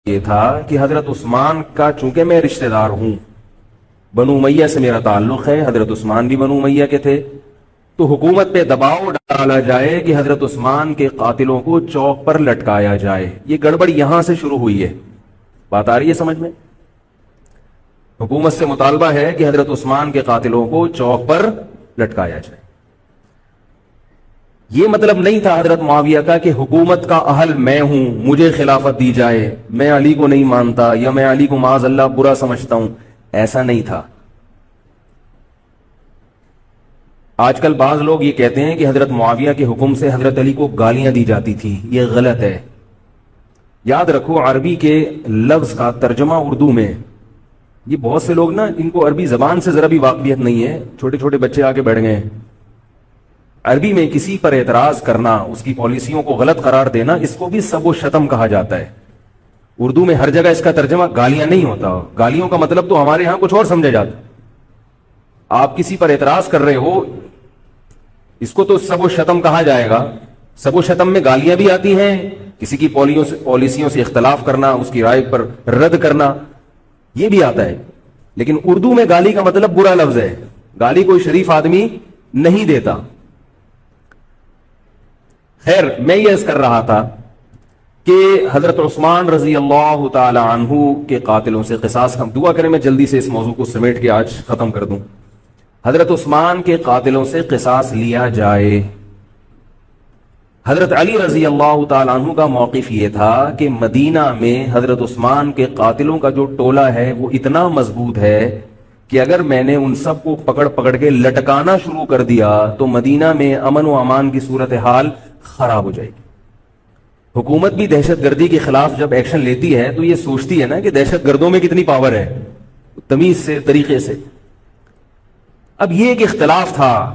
یہ تھا کہ حضرت عثمان کا چونکہ میں رشتہ دار ہوں، بنو امیہ سے میرا تعلق ہے، حضرت عثمان بھی بنو امیہ کے تھے، تو حکومت پہ دباؤ ڈالا جائے کہ حضرت عثمان کے قاتلوں کو چوک پر لٹکایا جائے۔ یہ گڑبڑ یہاں سے شروع ہوئی ہے۔ بات آ رہی ہے سمجھ میں؟ حکومت سے مطالبہ ہے کہ حضرت عثمان کے قاتلوں کو چوک پر لٹکایا جائے۔ یہ مطلب نہیں تھا حضرت معاویہ کا کہ حکومت کا اہل میں ہوں، مجھے خلافت دی جائے، میں علی کو نہیں مانتا یا میں علی کو معاذ اللہ برا سمجھتا ہوں، ایسا نہیں تھا۔ آج کل بعض لوگ یہ کہتے ہیں کہ حضرت معاویہ کے حکم سے حضرت علی کو گالیاں دی جاتی تھی، یہ غلط ہے۔ یاد رکھو عربی کے لفظ کا ترجمہ اردو میں، یہ بہت سے لوگ نا ان کو عربی زبان سے ذرا بھی واقفیت نہیں ہے، چھوٹے چھوٹے بچے آ کے بیٹھ گئے ہیں۔ عربی میں کسی پر اعتراض کرنا، اس کی پالیسیوں کو غلط قرار دینا، اس کو بھی سب و شتم کہا جاتا ہے۔ اردو میں ہر جگہ اس کا ترجمہ گالیاں نہیں ہوتا، گالیوں کا مطلب تو ہمارے ہاں کچھ اور سمجھا جاتا۔ آپ کسی پر اعتراض کر رہے ہو، اس کو تو سب و شتم کہا جائے گا۔ سب و شتم میں گالیاں بھی آتی ہیں، کسی کی پالیسیوں سے اختلاف کرنا، اس کی رائے پر رد کرنا، یہ بھی آتا ہے۔ لیکن اردو میں گالی کا مطلب برا لفظ ہے، گالی کوئی شریف آدمی نہیں دیتا۔ خیر، میں یہ عرض کر رہا تھا کہ حضرت عثمان رضی اللہ تعالی عنہ کے قاتلوں سے قصاص، ہم دعا کریں میں جلدی سے اس موضوع کو سمیٹ کے آج ختم کر دوں۔ حضرت عثمان کے قاتلوں سے قصاص لیا جائے۔ حضرت علی رضی اللہ تعالیٰ عنہ کا موقف یہ تھا کہ مدینہ میں حضرت عثمان کے قاتلوں کا جو ٹولہ ہے وہ اتنا مضبوط ہے کہ اگر میں نے ان سب کو پکڑ کے لٹکانا شروع کر دیا تو مدینہ میں امن و امان کی صورتحال خراب ہو جائے گی۔ حکومت بھی دہشت گردی کے خلاف جب ایکشن لیتی ہے تو یہ سوچتی ہے نا کہ دہشت گردوں میں کتنی پاور ہے، تمیز سے، طریقے سے۔ اب یہ ایک اختلاف تھا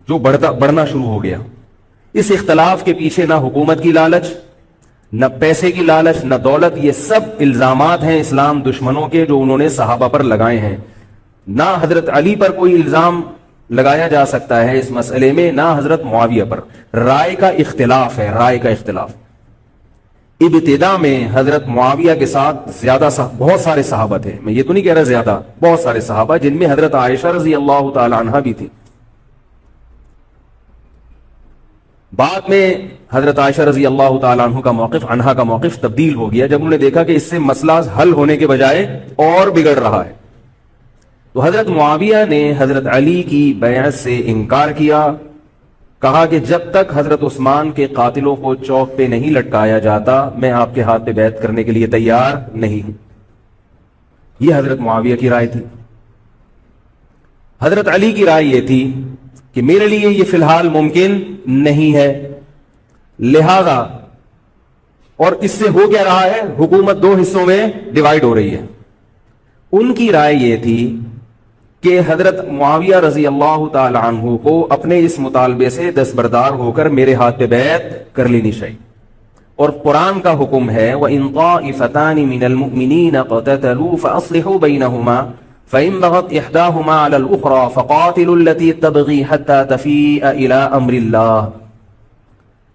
جو بڑھنا شروع ہو گیا۔ اس اختلاف کے پیچھے نہ حکومت کی لالچ، نہ پیسے کی لالچ، نہ دولت، یہ سب الزامات ہیں اسلام دشمنوں کے جو انہوں نے صحابہ پر لگائے ہیں۔ نہ حضرت علی پر کوئی الزام لگایا جا سکتا ہے اس مسئلے میں، نہ حضرت معاویہ پر۔ رائے کا اختلاف ہے، رائے کا اختلاف۔ ابتدا میں حضرت معاویہ کے ساتھ بہت سارے صحابہ تھے، میں یہ تو نہیں کہہ رہا زیادہ، بہت سارے صحابہ، جن میں حضرت عائشہ رضی اللہ تعالی عنہا بھی تھی۔ بعد میں حضرت عائشہ رضی اللہ تعالیٰ عنہا کا موقف تبدیل ہو گیا جب انہوں نے دیکھا کہ اس سے مسئلہ حل ہونے کے بجائے اور بگڑ رہا ہے۔ تو حضرت معاویہ نے حضرت علی کی بیعت سے انکار کیا، کہا کہ جب تک حضرت عثمان کے قاتلوں کو چوک پہ نہیں لٹکایا جاتا میں آپ کے ہاتھ پہ بیعت کرنے کے لیے تیار نہیں ہوں۔ یہ حضرت معاویہ کی رائے تھی۔ حضرت علی کی رائے یہ تھی کہ میرے لیے یہ فی الحال ممکن نہیں ہے، لہذا، اور اس سے ہو کیا رہا ہے، حکومت دو حصوں میں ڈیوائیڈ ہو رہی ہے۔ ان کی رائے یہ تھی کہ حضرت معاویہ رضی اللہ تعالی عنہ کو اپنے اس مطالبے سے دستبردار ہو کر میرے ہاتھ پہ بیعت کر لینی چاہیے۔ اور قرآن کا حکم ہے وَإِن طَائِفَتَانِ مِنَ الْمُؤْمِنِينَ اقْتَتَلُوا فَأَصْلِحُوا بَيْنَهُمَا فَإِن بَغَتْ إِحْدَاهُمَا عَلَى الْأُخْرَى فَقَاتِلُوا الَّتِي تَبْغِي حَتَّى تَفِيءَ إِلَى أَمْرِ اللَّهِ،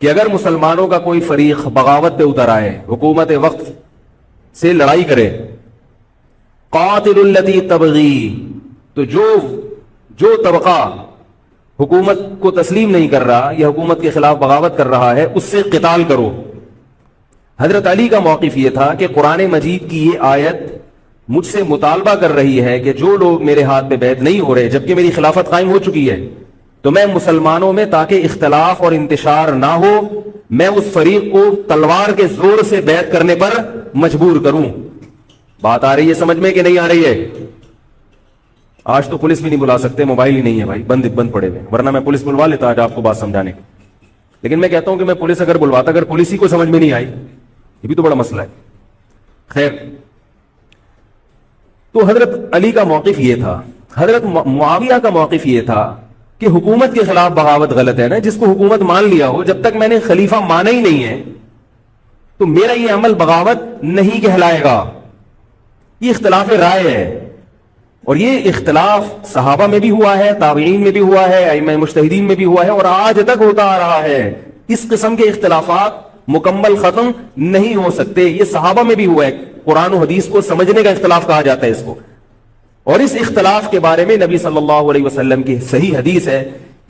کہ اگر مسلمانوں کا کوئی فریق بغاوت پہ اتر آئے، حکومت وقت سے لڑائی کرے، قَاتِلُوا الَّتِي تَبْغِي، تو جو طبقہ حکومت کو تسلیم نہیں کر رہا یا حکومت کے خلاف بغاوت کر رہا ہے اس سے قتال کرو۔ حضرت علی کا موقف یہ تھا کہ قرآن مجید کی یہ آیت مجھ سے مطالبہ کر رہی ہے کہ جو لوگ میرے ہاتھ پہ بیعت نہیں ہو رہے جبکہ میری خلافت قائم ہو چکی ہے، تو میں مسلمانوں میں تاکہ اختلاف اور انتشار نہ ہو میں اس فریق کو تلوار کے زور سے بیعت کرنے پر مجبور کروں۔ بات آ رہی ہے سمجھ میں کہ نہیں آ رہی ہے؟ آج تو پولیس بھی نہیں بلا سکتے، موبائل ہی نہیں ہے بھائی، بند پڑے ہوئے، ورنہ میں پولیس بلوا لیتا آج آپ کو بات سمجھانے کی۔ لیکن میں کہتا ہوں کہ میں پولیس اگر بلواتا، اگر پولیس ہی کو سمجھ میں نہیں آئی، یہ بھی تو بڑا مسئلہ ہے۔ خیر، تو حضرت علی کا موقف یہ تھا۔ حضرت معاویہ کا موقف یہ تھا کہ حکومت کے خلاف بغاوت غلط ہے نا، جس کو حکومت مان لیا ہو، جب تک میں نے خلیفہ مانا ہی نہیں ہے تو میرا یہ عمل بغاوت نہیں کہلائے گا۔ یہ اختلاف رائے ہے، اور یہ اختلاف صحابہ میں بھی ہوا ہے، تابعین میں بھی ہوا ہے، ائمہ مجتہدین میں بھی ہوا ہے، اور آج تک ہوتا آ رہا ہے۔ اس قسم کے اختلافات مکمل ختم نہیں ہو سکتے. یہ صحابہ میں بھی ہوا ہے. قرآن و حدیث کو سمجھنے کا اختلاف کہا جاتا ہے اس کو. اور اس اختلاف کے بارے میں نبی صلی اللہ علیہ وسلم کی صحیح حدیث ہے,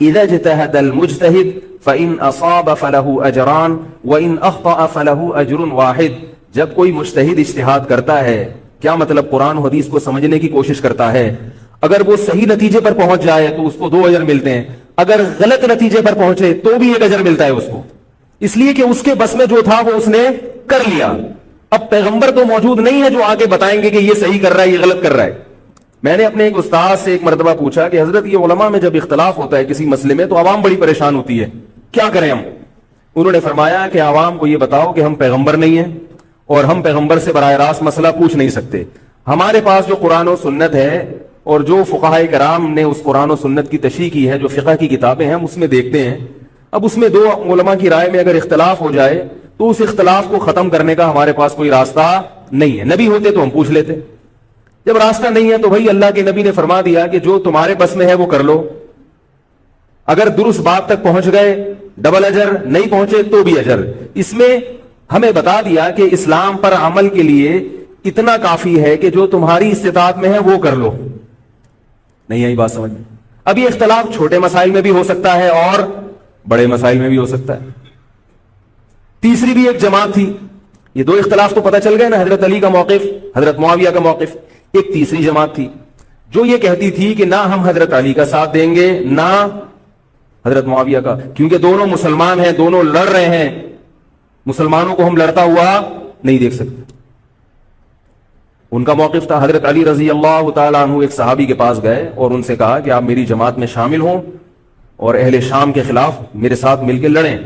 اذا اجتہد المجتہد فإن اصاب فلہ اجران وإن اخطأ فلہ اجر واحد. جب کوئی مجتہد اجتہاد کرتا ہے, کیا مطلب قرآن و حدیث کو سمجھنے کی کوشش کرتا ہے, اگر وہ صحیح نتیجے پر پہنچ جائے تو اس کو 2 اجر ملتے ہیں, اگر غلط نتیجے پر پہنچے تو بھی 1 اجر ملتا ہے اس کو, اس لیے کہ اس کے بس میں جو تھا وہ اس نے کر لیا. اب پیغمبر تو موجود نہیں ہے جو آگے بتائیں گے کہ یہ صحیح کر رہا ہے یہ غلط کر رہا ہے. میں نے اپنے ایک استاد سے ایک مرتبہ پوچھا کہ حضرت یہ علماء میں جب اختلاف ہوتا ہے کسی مسئلے میں تو عوام بڑی پریشان ہوتی ہے, کیا کریں ہم؟ انہوں نے فرمایا کہ عوام کو یہ بتاؤ کہ ہم پیغمبر نہیں ہیں اور ہم پیغمبر سے براہ راست مسئلہ پوچھ نہیں سکتے. ہمارے پاس جو قرآن و سنت ہے اور جو فقہائے کرام نے اس قرآن و سنت کی تشریح کی ہے, جو فقہ کی کتابیں ہیں, ہم اس میں دیکھتے ہیں. اب اس میں 2 علماء کی رائے میں اگر اختلاف ہو جائے تو اس اختلاف کو ختم کرنے کا ہمارے پاس کوئی راستہ نہیں ہے. نبی ہوتے تو ہم پوچھ لیتے, جب راستہ نہیں ہے تو بھائی اللہ کے نبی نے فرما دیا کہ جو تمہارے بس میں ہے وہ کر لو. اگر درست بات تک پہنچ گئے ڈبل اجر, نہیں پہنچے تو بھی اجر. اس میں ہمیں بتا دیا کہ اسلام پر عمل کے لیے اتنا کافی ہے کہ جو تمہاری استطاعت میں ہے وہ کر لو. نہیں آئی بات سمجھ میں؟ اب یہ اختلاف چھوٹے مسائل میں بھی ہو سکتا ہے اور بڑے مسائل میں بھی ہو سکتا ہے. تیسری بھی ایک جماعت تھی. یہ 2 اختلاف تو پتہ چل گئے نا, حضرت علی کا موقف, حضرت معاویہ کا موقف. ایک تیسری جماعت تھی جو یہ کہتی تھی کہ نہ ہم حضرت علی کا ساتھ دیں گے نہ حضرت معاویہ کا, کیونکہ دونوں مسلمان ہیں, دونوں لڑ رہے ہیں, مسلمانوں کو ہم لڑتا ہوا نہیں دیکھ سکتے. ان کا موقف تھا حضرت علی رضی اللہ تعالیٰ عنہ ایک صحابی کے پاس گئے اور ان سے کہا کہ آپ میری جماعت میں شامل ہوں اور اہل شام کے خلاف میرے ساتھ مل کے لڑیں.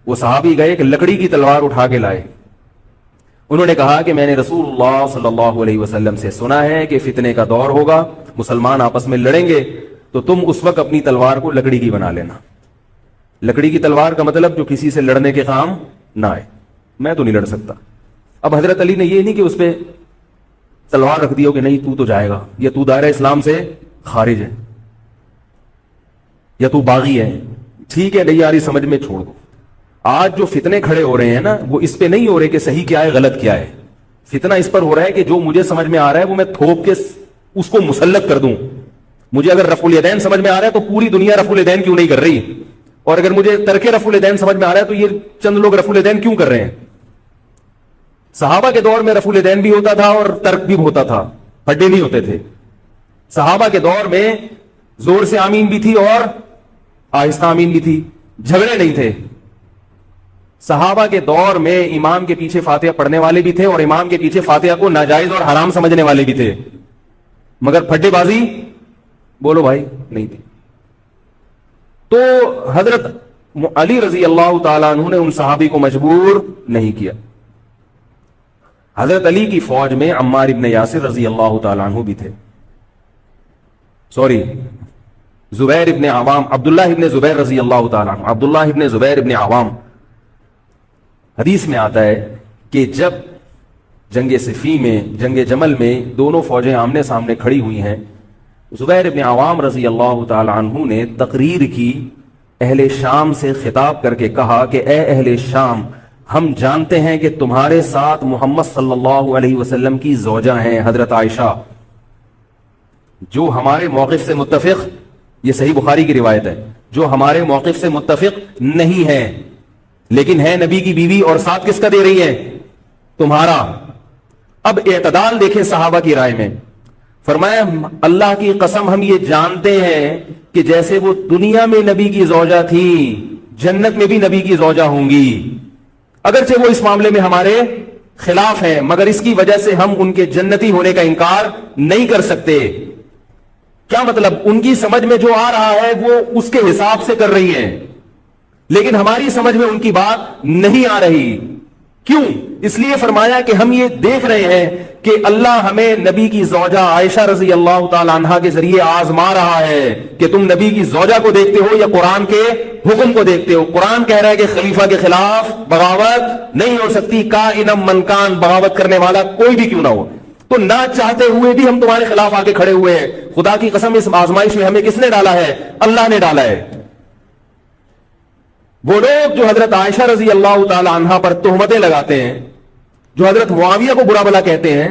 وہ صحابی گئے کہ لکڑی کی تلوار اٹھا کے لائے. انہوں نے کہا کہ میں نے رسول اللہ صلی اللہ علیہ وسلم سے سنا ہے کہ فتنے کا دور ہوگا, مسلمان آپس میں لڑیں گے, تو تم اس وقت اپنی تلوار کو لکڑی کی بنا لینا. لکڑی کی تلوار کا مطلب جو کسی سے لڑنے کے کام نہ آئے. میں تو نہیں لڑ سکتا. اب حضرت علی نے یہ نہیں کہ اس پہ تلوار رکھ دی ہو کہ نہیں تو جائے گا, یا تو دائرہ اسلام سے خارج ہے, یا تو باغی ہے, ٹھیک ہے نہیں یاری سمجھ میں چھوڑ دو. آج جو فتنے کھڑے ہو رہے ہیں نا وہ اس پہ نہیں ہو رہے کہ صحیح کیا ہے غلط کیا ہے. فتنہ اس پر ہو رہا ہے کہ جو مجھے سمجھ میں آ رہا ہے وہ میں تھوپ کے اس کو مسلط کر دوں. مجھے اگر رفع الیدین سمجھ میں آ رہا ہے تو پوری دنیا رفع الیدین کیوں نہیں کر رہی, اور اگر مجھے ترک رفع الیدین سمجھ میں آ رہا ہے تو یہ چند لوگ رفع الیدین کیوں کر رہے ہیں. صحابہ کے دور میں رفع الیدین بھی ہوتا تھا اور ترک بھی ہوتا تھا, پھڈے نہیں ہوتے تھے. صحابہ کے دور میں زور سے آمین بھی تھی اور آہستہ آمین بھی تھی, جھگڑے نہیں تھے. صحابہ کے دور میں امام کے پیچھے فاتحہ پڑھنے والے بھی تھے اور امام کے پیچھے فاتحہ کو ناجائز اور حرام سمجھنے والے بھی تھے, مگر پھڈے بازی بولو بھائی نہیں تھی. تو حضرت علی رضی اللہ تعالیٰ عنہ نے ان صحابی کو مجبور نہیں کیا. حضرت علی کی فوج میں عمار ابن یاسر رضی اللہ تعالیٰ عنہ بھی تھے, زبیر ابن عوام, عبداللہ ابن زبیر رضی اللہ تعالیٰ عنہ, عبداللہ ابن زبیر ابن عوام. حدیث میں آتا ہے کہ جب جنگ صفین میں, جنگ جمل میں دونوں فوجیں آمنے سامنے کھڑی ہوئی ہیں, زبیر ابن عوام رضی اللہ تعالی عنہ نے تقریر کی, اہل شام سے خطاب کر کے کہا کہ اے اہل شام, ہم جانتے ہیں کہ تمہارے ساتھ محمد صلی اللہ علیہ وسلم کی زوجہ ہیں حضرت عائشہ, جو ہمارے موقف سے متفق, یہ صحیح بخاری کی روایت ہے, جو ہمارے موقف سے متفق نہیں ہے لیکن ہے نبی کی بیوی, اور ساتھ کس کا دے رہی ہے, تمہارا. اب اعتدال دیکھیں صحابہ کی رائے میں. فرمایا اللہ کی قسم ہم یہ جانتے ہیں کہ جیسے وہ دنیا میں نبی کی زوجہ تھی جنت میں بھی نبی کی زوجہ ہوں گی, اگرچہ وہ اس معاملے میں ہمارے خلاف ہیں مگر اس کی وجہ سے ہم ان کے جنتی ہونے کا انکار نہیں کر سکتے. کیا مطلب, ان کی سمجھ میں جو آ رہا ہے وہ اس کے حساب سے کر رہی ہیں, لیکن ہماری سمجھ میں ان کی بات نہیں آ رہی. کیوں؟ اس لیے فرمایا کہ ہم یہ دیکھ رہے ہیں کہ اللہ ہمیں نبی کی زوجہ عائشہ رضی اللہ تعالی عنہا کے ذریعے آزما رہا ہے کہ تم نبی کی زوجہ کو دیکھتے ہو یا قرآن کے حکم کو دیکھتے ہو. قرآن کہہ رہا ہے کہ خلیفہ کے خلاف بغاوت نہیں ہو سکتی, کائنم من کان, بغاوت کرنے والا کوئی بھی کیوں نہ ہو. تو نہ چاہتے ہوئے بھی ہم تمہارے خلاف آ کے کھڑے ہوئے ہیں. خدا کی قسم اس آزمائش میں ہمیں کس نے ڈالا ہے, اللہ نے ڈالا ہے. وہ لوگ جو حضرت عائشہ رضی اللہ تعالی عنہا پر تہمتیں لگاتے ہیں، جو حضرت معاویہ کو برا بھلا کہتے ہیں،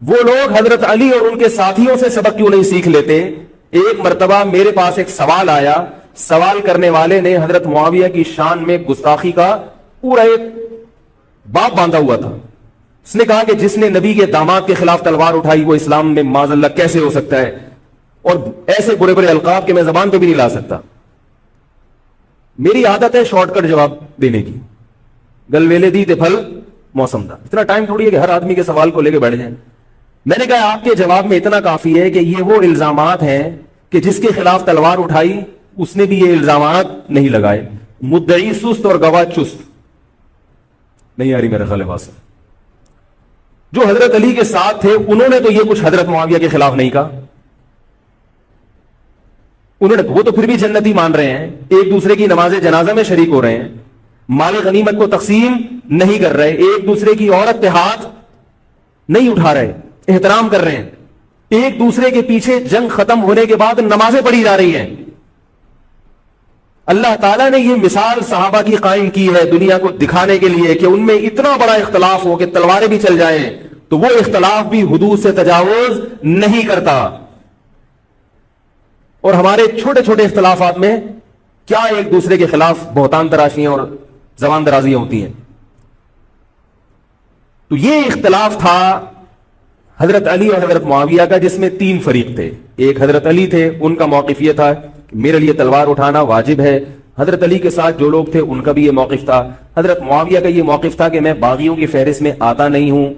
وہ لوگ حضرت علی اور ان کے ساتھیوں سے سبق کیوں نہیں سیکھ لیتے؟ ایک مرتبہ میرے پاس ایک سوال آیا، سوال کرنے والے نے حضرت معاویہ کی شان میں گستاخی کا پورا ایک باب باندھا ہوا تھا. اس نے کہا کہ جس نے نبی کے داماد کے خلاف تلوار اٹھائی وہ اسلام میں معاذ اللہ کیسے ہو سکتا ہے، اور ایسے برے برے القاب کہ میں زبان پہ بھی نہیں لا سکتا. میری عادت ہے شارٹ کٹ جواب دینے کی، گلویلے دی تے پھل موسم دا. اتنا ٹائم تھوڑی ہے کہ ہر آدمی کے سوال کو لے کے بیٹھ جائیں. میں نے کہا آپ کے جواب میں اتنا کافی ہے کہ یہ وہ الزامات ہیں کہ جس کے خلاف تلوار اٹھائی اس نے بھی یہ الزامات نہیں لگائے. مدعی سست اور گواہ چست. نہیں آ رہی میرے خیال بات سے. جو حضرت علی کے ساتھ تھے انہوں نے تو یہ کچھ حضرت معاویہ کے خلاف نہیں کہا. انہوں نے وہ تو پھر بھی جنتی مان رہے ہیں، ایک دوسرے کی نماز جنازہ میں شریک ہو رہے ہیں، مال غنیمت کو تقسیم نہیں کر رہے، ایک دوسرے کی عورت پہ ہاتھ نہیں اٹھا رہے، احترام کر رہے ہیں، ایک دوسرے کے پیچھے جنگ ختم ہونے کے بعد نمازیں پڑھی جا رہی ہیں. اللہ تعالیٰ نے یہ مثال صحابہ کی قائم کی ہے دنیا کو دکھانے کے لیے کہ ان میں اتنا بڑا اختلاف ہو کہ تلواریں بھی چل جائیں تو وہ اختلاف بھی حدود سے تجاوز نہیں کرتا. اور ہمارے چھوٹے چھوٹے اختلافات میں کیا ایک دوسرے کے خلاف بہتان تراشیاں اور زبان درازیاں ہوتی ہیں. تو یہ اختلاف تھا حضرت علی اور حضرت معاویہ کا، جس میں تین فریق تھے. ایک حضرت علی تھے، ان کا موقف یہ تھا کہ میرے لیے تلوار اٹھانا واجب ہے. حضرت علی کے ساتھ جو لوگ تھے ان کا بھی یہ موقف تھا. حضرت معاویہ کا یہ موقف تھا کہ میں باغیوں کی فہرست میں آتا نہیں ہوں.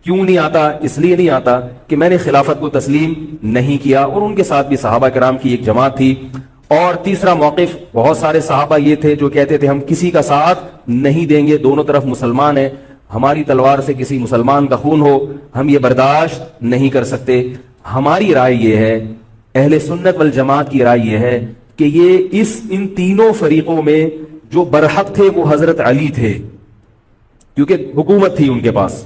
کیوں نہیں آتا؟ اس لیے نہیں آتا کہ میں نے خلافت کو تسلیم نہیں کیا. اور ان کے ساتھ بھی صحابہ کرام کی ایک جماعت تھی. اور تیسرا موقف بہت سارے صحابہ یہ تھے جو کہتے تھے ہم کسی کا ساتھ نہیں دیں گے، دونوں طرف مسلمان ہیں، ہماری تلوار سے کسی مسلمان کا خون ہو ہم یہ برداشت نہیں کر سکتے. ہماری رائے یہ ہے، اہل سنت والجماعت کی رائے یہ ہے کہ یہ ان تینوں فریقوں میں جو برحق تھے وہ حضرت علی تھے، کیونکہ حکومت تھی ان کے پاس.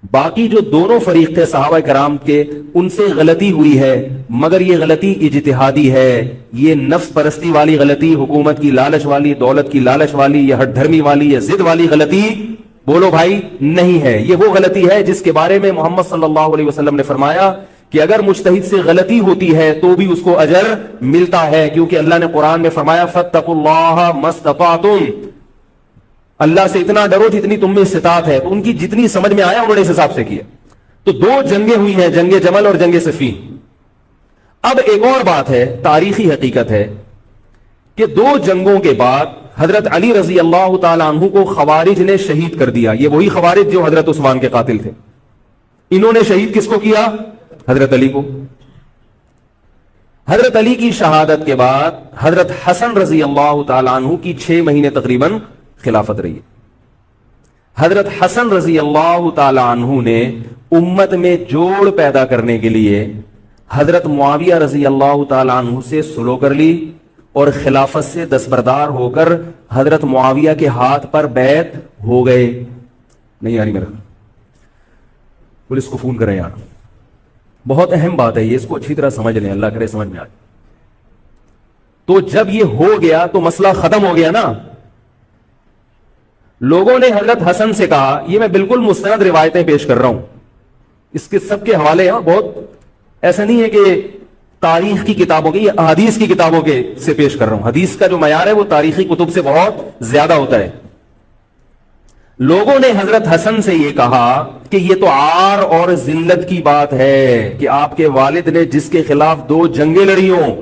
باقی جو دونوں فریق تھے صحابہ کرام کے، ان سے غلطی ہوئی ہے، مگر یہ غلطی اجتہادی ہے. یہ نفس پرستی والی غلطی، حکومت کی لالچ والی، دولت کی لالچ والی، یا ہٹ دھرمی والی یا ضد والی غلطی بولو بھائی نہیں ہے. یہ وہ غلطی ہے جس کے بارے میں محمد صلی اللہ علیہ وسلم نے فرمایا کہ اگر مجتہد سے غلطی ہوتی ہے تو بھی اس کو اجر ملتا ہے، کیونکہ اللہ نے قرآن میں فرمایا فاتقوا اللہ ما استطعتم، اللہ سے اتنا ڈرو جتنی تم میں استطاعت ہے. تو ان کی جتنی سمجھ میں آیا انہوں نے اس حساب سے کیا. تو دو جنگیں ہوئی ہیں، جنگ جمل اور جنگ صفین. اب ایک اور بات ہے، تاریخی حقیقت ہے کہ دو جنگوں کے بعد حضرت علی رضی اللہ تعالی عنہ کو خوارج نے شہید کر دیا. یہ وہی خوارج جو حضرت عثمان کے قاتل تھے. انہوں نے شہید کس کو کیا؟ حضرت علی کو. حضرت علی کی شہادت کے بعد حضرت حسن رضی اللہ تعالی عنہ کی 6 مہینے تقریباً خلافت رہی. حضرت حسن رضی اللہ تعالی عنہ نے امت میں جوڑ پیدا کرنے کے لیے حضرت معاویہ رضی اللہ تعالی عنہ سے سلو کر لی اور خلافت سے دستبردار ہو کر حضرت معاویہ کے ہاتھ پر بیعت ہو گئے. نہیں آ رہی میرا؟ پولیس کو فون کریں یار، بہت اہم بات ہے یہ، اس کو اچھی طرح سمجھ لیں، اللہ کرے سمجھ میں آئے. تو جب یہ ہو گیا تو مسئلہ ختم ہو گیا نا. لوگوں نے حضرت حسن سے کہا، یہ میں بالکل مستند روایتیں پیش کر رہا ہوں، اس کے سب کے حوالے ہیں، بہت ایسا نہیں ہے کہ تاریخ کی کتابوں کے، یہ حدیث کی کتابوں کے سے پیش کر رہا ہوں. حدیث کا جو معیار ہے وہ تاریخی کتب سے بہت زیادہ ہوتا ہے. لوگوں نے حضرت حسن سے یہ کہا کہ یہ تو عار اور ذلت کی بات ہے کہ آپ کے والد نے جس کے خلاف 2 جنگیں لڑی ہوں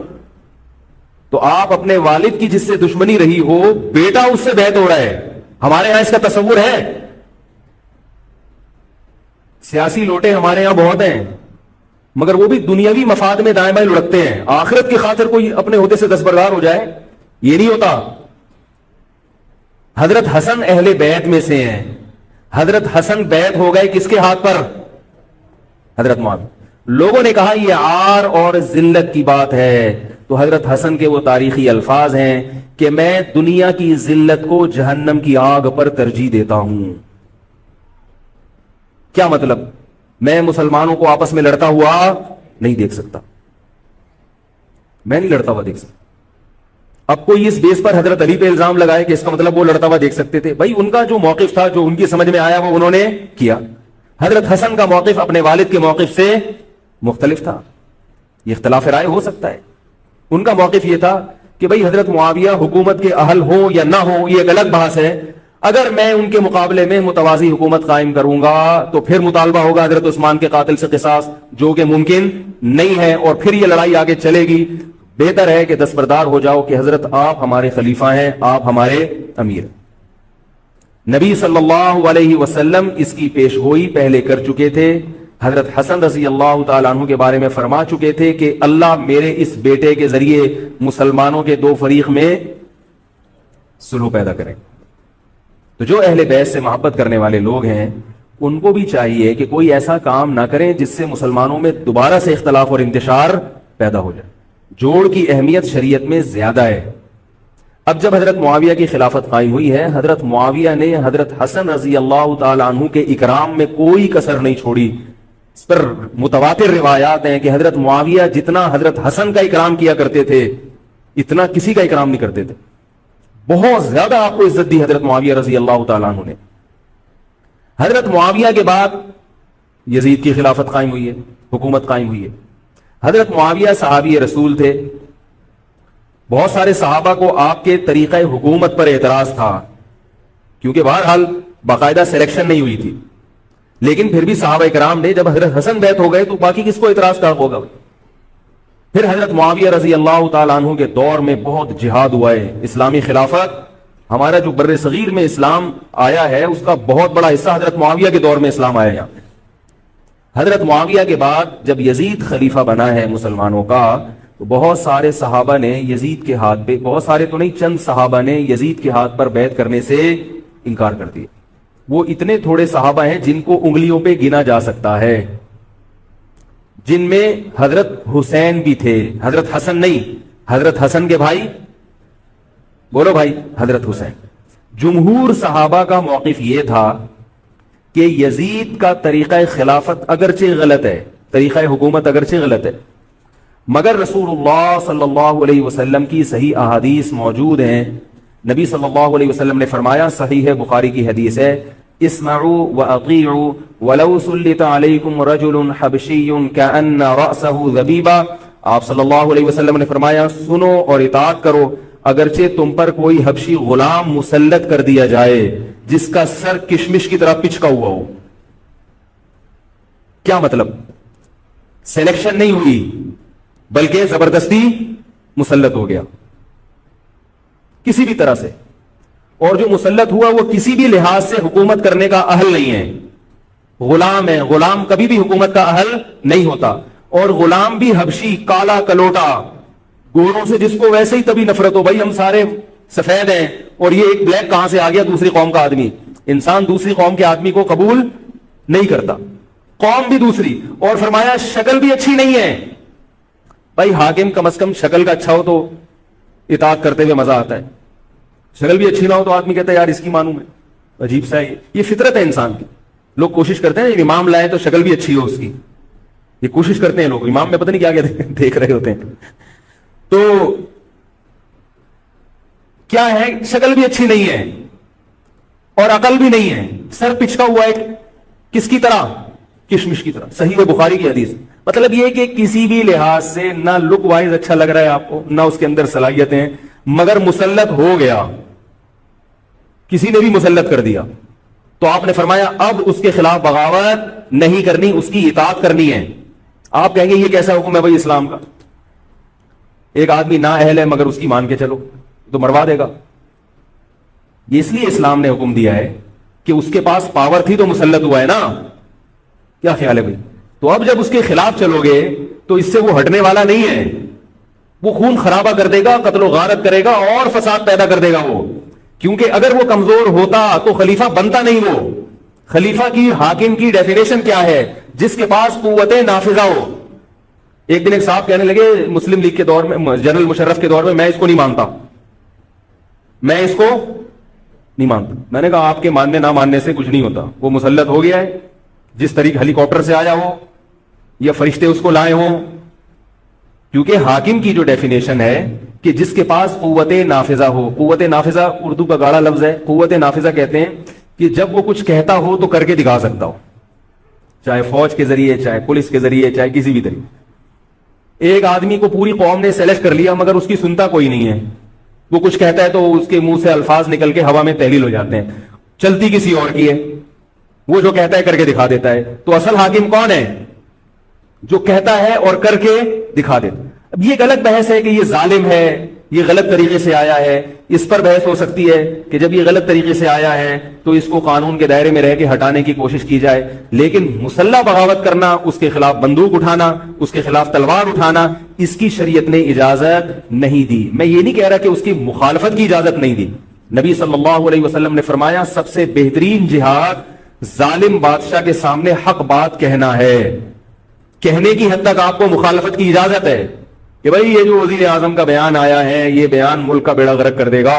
تو آپ اپنے والد کی جس سے دشمنی رہی ہو بیٹا اس سے بیعت ہو رہا ہے. ہمارے یہاں اس کا تصور ہے. سیاسی لوٹے ہمارے یہاں بہت ہیں مگر وہ بھی دنیاوی مفاد میں دائیں بائیں لڑکتے ہیں. آخرت کی خاطر کوئی اپنے عہدے سے دستبردار ہو جائے یہ نہیں ہوتا. حضرت حسن اہل بیعت میں سے ہیں. حضرت حسن بیعت ہو گئے کس کے ہاتھ پر؟ حضرت معاویہ. لوگوں نے کہا یہ عار اور ذلت کی بات ہے. تو حضرت حسن کے وہ تاریخی الفاظ ہیں کہ میں دنیا کی ذلت کو جہنم کی آگ پر ترجیح دیتا ہوں. کیا مطلب؟ میں مسلمانوں کو آپس میں لڑتا ہوا نہیں دیکھ سکتا، میں نہیں لڑتا ہوا دیکھ سکتا. اب کوئی اس بیس پر حضرت علی پہ الزام لگائے کہ اس کا مطلب وہ لڑتا ہوا دیکھ سکتے تھے. بھائی ان کا جو موقف تھا, جو ان کی سمجھ میں آیا, وہ انہوں نے کیا. حضرت حسن کا موقف اپنے والد کے موقف سے مختلف تھا. یہ اختلاف رائے ہو سکتا ہے. ان کا موقف یہ تھا کہ بھئی حضرت معاویہ حکومت کے اہل ہوں یا نہ ہوں, یہ ایک الگ بحث ہے. اگر میں ان کے مقابلے میں متوازی حکومت قائم کروں گا تو پھر مطالبہ ہوگا حضرت عثمان کے قاتل سے قصاص, جو کہ ممکن نہیں ہے, اور پھر یہ لڑائی آگے چلے گی. بہتر ہے کہ دستبردار ہو جاؤ کہ حضرت آپ ہمارے خلیفہ ہیں, آپ ہمارے امیر. نبی صلی اللہ علیہ وسلم اس کی پیشگوئی پہلے کر چکے تھے. حضرت حسن رضی اللہ تعالیٰ عنہ کے بارے میں فرما چکے تھے کہ اللہ میرے اس بیٹے کے ذریعے مسلمانوں کے دو فریق میں صلح پیدا کرے. تو جو اہل بیت سے محبت کرنے والے لوگ ہیں ان کو بھی چاہیے کہ کوئی ایسا کام نہ کریں جس سے مسلمانوں میں دوبارہ سے اختلاف اور انتشار پیدا ہو جائے. جوڑ کی اہمیت شریعت میں زیادہ ہے. اب جب حضرت معاویہ کی خلافت قائم ہوئی ہے, حضرت معاویہ نے حضرت حسن رضی اللہ تعالیٰ عنہ کے اکرام میں کوئی کسر نہیں چھوڑی. اس پر متواتر روایات ہیں کہ حضرت معاویہ جتنا حضرت حسن کا اکرام کیا کرتے تھے اتنا کسی کا اکرام نہیں کرتے تھے. بہت زیادہ آپ کو عزت دی حضرت معاویہ رضی اللہ تعالیٰ عنہ نے. حضرت معاویہ کے بعد یزید کی خلافت قائم ہوئی ہے, حکومت قائم ہوئی ہے. حضرت معاویہ صحابی رسول تھے. بہت سارے صحابہ کو آپ کے طریقہ حکومت پر اعتراض تھا, کیونکہ بہرحال باقاعدہ سلیکشن نہیں ہوئی تھی. لیکن پھر بھی صحابہ کرام نے جب حضرت حسن بیعت ہو گئے تو باقی کس کو اعتراض کا ہوگا. پھر حضرت معاویہ رضی اللہ تعالیٰ عنہ کے دور میں بہت جہاد ہوا ہے. اسلامی خلافت, ہمارا جو بر صغیر میں اسلام آیا ہے اس کا بہت بڑا حصہ حضرت معاویہ کے دور میں اسلام آیا ہے. حضرت معاویہ کے بعد جب یزید خلیفہ بنا ہے مسلمانوں کا, تو بہت سارے صحابہ نے یزید کے ہاتھ پہ, بہت سارے تو نہیں, چند صحابہ نے یزید کے ہاتھ پر بیعت کرنے سے انکار کر دیا. وہ اتنے تھوڑے صحابہ ہیں جن کو انگلیوں پہ گنا جا سکتا ہے, جن میں حضرت حسین بھی تھے, حضرت حسن نہیں, حضرت حسن کے بھائی, بولو بھائی, حضرت حسین. جمہور صحابہ کا موقف یہ تھا کہ یزید کا طریقہ خلافت اگرچہ غلط ہے, طریقہ حکومت اگرچہ غلط ہے, مگر رسول اللہ صلی اللہ علیہ وسلم کی صحیح احادیث موجود ہیں. نبی صلی اللہ علیہ وسلم نے فرمایا, صحیح بخاری کی حدیث ہے, اسمعوا واطیعوا ولو سلط علیکم رجل حبشی کأن رأسه ذبیبہ. آپ صلی اللہ علیہ وسلم نے فرمایا, سنو اور اطاعت کرو اگرچہ تم پر کوئی حبشی غلام مسلط کر دیا جائے جس کا سر کشمش کی طرح پچکا ہوا ہو. کیا مطلب؟ سلیکشن نہیں ہوئی بلکہ زبردستی مسلط ہو گیا کسی بھی طرح سے, اور جو مسلط ہوا وہ کسی بھی لحاظ سے حکومت کرنے کا اہل نہیں ہے, غلام ہے. غلام کبھی بھی حکومت کا اہل نہیں ہوتا, اور غلام بھی حبشی, کالا کلوٹا, گوروں سے جس کو ویسے ہی تبھی نفرت ہو, بھائی ہم سارے سفید ہیں اور یہ ایک بلیک کہاں سے آ گیا دوسری قوم کا آدمی. انسان دوسری قوم کے آدمی کو قبول نہیں کرتا, قوم بھی دوسری, اور فرمایا شکل بھی اچھی نہیں ہے. بھائی حاکم کم از کم شکل کا اچھا ہو تو اطاعت کرتے ہوئے مزہ آتا ہے, شکل بھی اچھی نہ ہو تو آدمی کہتا ہے یار اس کی مانوں میں, عجیب سا ہے. یہ فطرت ہے انسان کی. لوگ کوشش کرتے ہیں امام لائے تو شکل بھی اچھی ہو اس کی, یہ کوشش کرتے ہیں لوگ. امام میں پتہ نہیں کیا کیا دیکھ رہے ہوتے ہیں. تو کیا ہے, شکل بھی اچھی نہیں ہے اور عقل بھی نہیں ہے, سر پچکا ہوا ہے کس کی طرح, کشمش کی طرح. صحیح بخاری کی حدیث. مطلب یہ کہ کسی بھی لحاظ سے نہ لک وائز اچھا لگ رہا ہے آپ کو, نہ اس کے اندر صلاحیتیں, مگر مسلط ہو گیا, کسی نے بھی مسلط کر دیا. تو آپ نے فرمایا اب اس کے خلاف بغاوت نہیں کرنی, اس کی اطاعت کرنی ہے. آپ کہیں گے یہ کیسا حکم ہے بھائی اسلام کا, ایک آدمی نا اہل ہے مگر اس کی مان کے چلو تو مروا دے گا. یہ اس لیے اسلام نے حکم دیا ہے کہ اس کے پاس پاور تھی تو مسلط ہوا ہے نا. کیا خیال ہے بھائی؟ تو اب جب اس کے خلاف چلو گے تو اس سے وہ ہٹنے والا نہیں ہے, وہ خون خرابہ کر دے گا, قتل و غارت کرے گا اور فساد پیدا کر دے گا وہ. کیونکہ اگر وہ کمزور ہوتا تو خلیفہ بنتا نہیں. وہ خلیفہ کی, حاکم کی ڈیفینیشن کیا ہے؟ جس کے پاس قوت نافذہ ہو. ایک دن ایک صاحب کہنے لگے مسلم لیگ کے دور میں, جنرل مشرف کے دور میں, میں اس کو نہیں مانتا, میں اس کو نہیں مانتا. میں نے کہا آپ کے ماننے نہ ماننے سے کچھ نہیں ہوتا, وہ مسلط ہو گیا ہے, جس طریقے ہیلی کاپٹر سے آیا ہو یا فرشتے اس کو لائے ہوں. کیونکہ حاکم کی جو ڈیفینیشن ہے کہ جس کے پاس قوت نافذہ ہو. قوت نافذہ اردو کا گاڑا لفظ ہے. قوت نافذہ کہتے ہیں کہ جب وہ کچھ کہتا ہو تو کر کے دکھا سکتا ہو, چاہے فوج کے ذریعے, چاہے پولیس کے ذریعے, چاہے کسی بھی طریقے. ایک آدمی کو پوری قوم نے سلیکٹ کر لیا مگر اس کی سنتا کوئی نہیں ہے, وہ کچھ کہتا ہے تو اس کے منہ سے الفاظ نکل کے ہوا میں تحلیل ہو جاتے ہیں, چلتی کسی اور کی ہے, وہ جو کہتا ہے کر کے دکھا دیتا ہے. تو اصل حاکم کون ہے؟ جو کہتا ہے اور کر کے دکھا دیتا. اب یہ ایک الگ بحث ہے کہ یہ ظالم ہے, یہ غلط طریقے سے آیا ہے, اس پر بحث ہو سکتی ہے کہ جب یہ غلط طریقے سے آیا ہے تو اس کو قانون کے دائرے میں رہ کے ہٹانے کی کوشش کی جائے. لیکن مسلح بغاوت کرنا, اس کے خلاف بندوق اٹھانا, اس کے خلاف تلوار اٹھانا, اس کی شریعت نے اجازت نہیں دی. میں یہ نہیں کہہ رہا کہ اس کی مخالفت کی اجازت نہیں دی. نبی صلی اللہ علیہ وسلم نے فرمایا سب سے بہترین جہاد ظالم بادشاہ کے سامنے حق بات کہنا ہے. کہنے کی حد تک آپ کو مخالفت کی اجازت ہے کہ بھائی یہ جو وزیر اعظم کا بیان آیا ہے یہ بیان ملک کا بیڑا غرق کر دے گا,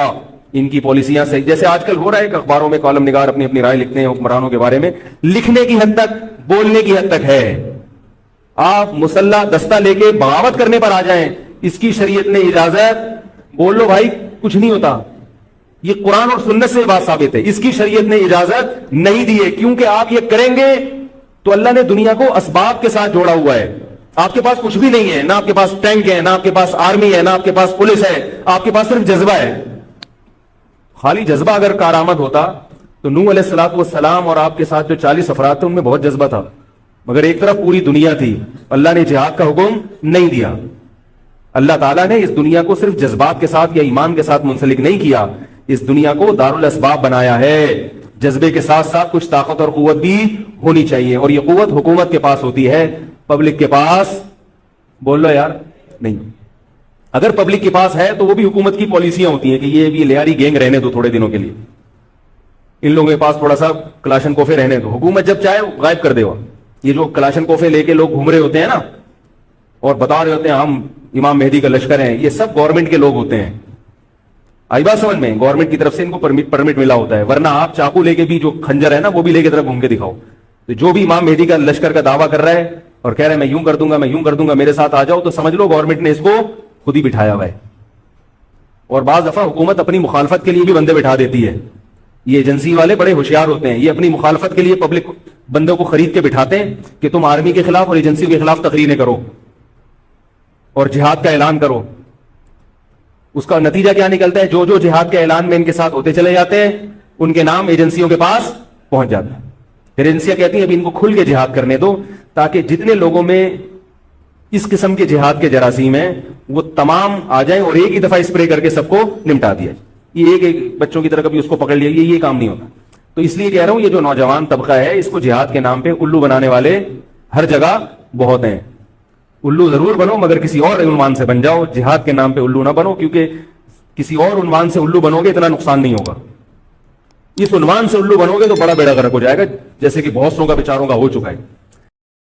ان کی پالیسیاں صحیح, جیسے آج کل ہو رہا ہے کہ اخباروں میں کالم نگار اپنی اپنی رائے لکھتے ہیں حکمرانوں کے بارے میں. لکھنے کی حد تک, بولنے کی حد تک ہے. آپ مسلح دستہ لے کے بغاوت کرنے پر آ جائیں, اس کی شریعت نے اجازت, بول لو بھائی کچھ نہیں ہوتا. یہ قرآن اور سنت سے بات ثابت ہے, اس کی شریعت نے اجازت نہیں دی ہے. کیونکہ آپ یہ کریں گے تو اللہ نے دنیا کو اسباب کے ساتھ جوڑا ہوا ہے. آپ کے پاس کچھ بھی نہیں ہے, نہ آپ کے پاس ٹینک ہے, نہ آپ کے پاس آرمی ہے, نہ آپ کے پاس پولیس ہے, آپ کے پاس صرف جذبہ ہے. خالی جذبہ اگر کارآمد ہوتا تو نوح علیہ الصلوۃ والسلام اور آپ کے ساتھ جو 40 افراد تھے ان میں بہت جذبہ تھا, مگر ایک طرف پوری دنیا تھی. اللہ نے جہاد کا حکم نہیں دیا. اللہ تعالیٰ نے اس دنیا کو صرف جذبات کے ساتھ یا ایمان کے ساتھ منسلک نہیں کیا, اس دنیا کو دارالاسباب بنایا ہے. جذبے کے ساتھ ساتھ کچھ طاقت اور قوت بھی ہونی چاہیے, اور یہ قوت حکومت کے پاس ہوتی ہے, پبلک کے پاس بول لو یار نہیں. اگر پبلک کے پاس ہے تو وہ بھی حکومت کی پالیسیاں ہوتی ہیں کہ یہ بھی لیاری گینگ رہنے دو تھوڑے دنوں کے لیے, ان لوگوں کے پاس تھوڑا سا کلاشن کوفے رہنے دو, حکومت جب چاہے غائب کر دے. یہ جو کلاشن کوفے لے کے لوگ گھوم رہے ہوتے ہیں نا اور بتا رہے ہوتے ہیں ہم امام مہدی کا لشکر ہیں, یہ سب گورنمنٹ کے لوگ ہوتے ہیں. آئی بات سمجھ میں؟ گورنمنٹ کی طرف سے ان کو پرمٹ ملا ہوتا ہے, ورنہ آپ چاقو لے کے بھی جو کھنجر ہے نا وہ بھی لے کے طرف گھوم کے دکھاؤ. تو جو بھی امام مہدی کا لشکر کا دعویٰ کر رہا ہے اور کہہ رہا ہے میں یوں کر دوں گا, میں یوں کر دوں گا, میرے ساتھ آ جاؤ, تو سمجھ لو گورنمنٹ نے اس کو خود ہی بٹھایا ہوا ہے. اور بعض دفعہ حکومت اپنی مخالفت کے لیے بھی بندے بٹھا دیتی ہے. یہ ایجنسی والے بڑے ہوشیار ہوتے ہیں, یہ اپنی مخالفت کے لیے پبلک بندوں کو خرید کے بٹھاتے ہیں کہ تم آرمی کے خلاف اور ایجنسی کے خلاف تقریریں کرو اور جہاد کا اعلان کرو. اس کا نتیجہ کیا نکلتا ہے؟ جو جو جہاد کے اعلان میں ان کے ساتھ ہوتے چلے جاتے ہیں ان کے نام ایجنسیوں کے پاس پہنچ جاتے ہیں. پھر ایجنسیاں کہتی ہیں ابھی ان کو کھل کے جہاد کرنے دو تاکہ جتنے لوگوں میں اس قسم کے جہاد کے جراثیم ہیں وہ تمام آ جائیں اور ایک ہی دفعہ اسپرے کر کے سب کو نمٹا دیا جائے. یہ ایک بچوں کی طرح کبھی اس کو پکڑ لیا, یہ کام نہیں ہوتا. تو اس لیے کہہ رہا ہوں یہ جو نوجوان طبقہ ہے اس کو جہاد کے نام پہ الو بنانے والے ہر جگہ بہت ہیں. الو ضرور بنو مگر کسی اور عنوان سے بن جاؤ, جہاد کے نام پہ الو نہ بنو, کیونکہ کسی اور عنوان سے الو بنو گے اتنا نقصان نہیں ہوگا. اس عنوان سے الو بنو گے تو بڑا بیڑا غرق ہو جائے گا, جیسے کہ بہت سو کا بیچاروں کا ہو چکا ہے.